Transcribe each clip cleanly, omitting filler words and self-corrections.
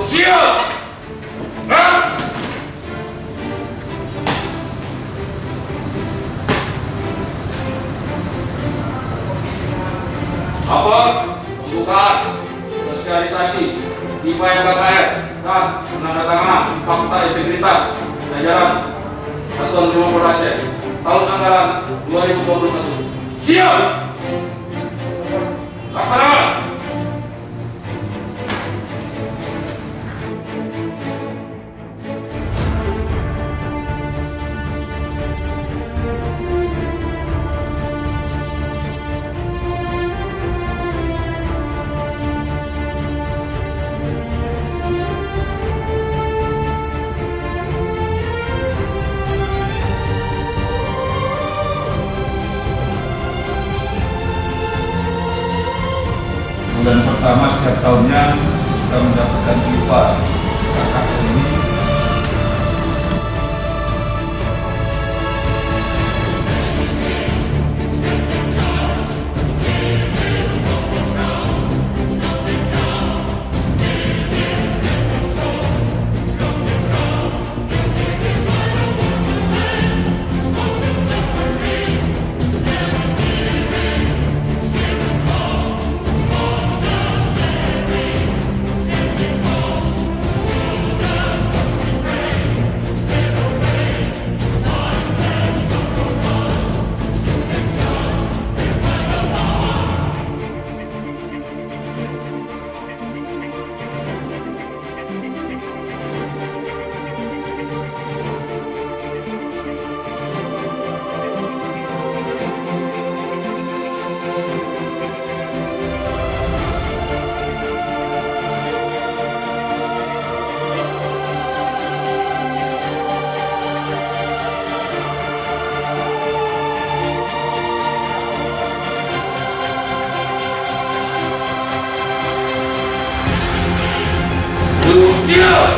Siap. Nah. Apa? Pembukaan sosialisasi IPA KKR dan penandatanganan fakta integritas jajaran Satuan Brimob Aceh tahun anggaran 2021. Siap. Laksanakan. Bulan pertama setiap tahunnya kita mendapatkan IPA KKR ini. Siap.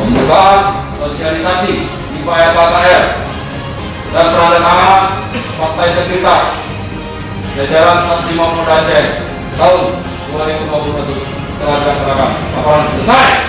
Pembukaan sosialisasi IPA KKR dan penandatanganan fakta integritas jajaran Satuan Brimob Aceh tahun 2021 telah dilaksanakan. Laporan selesai.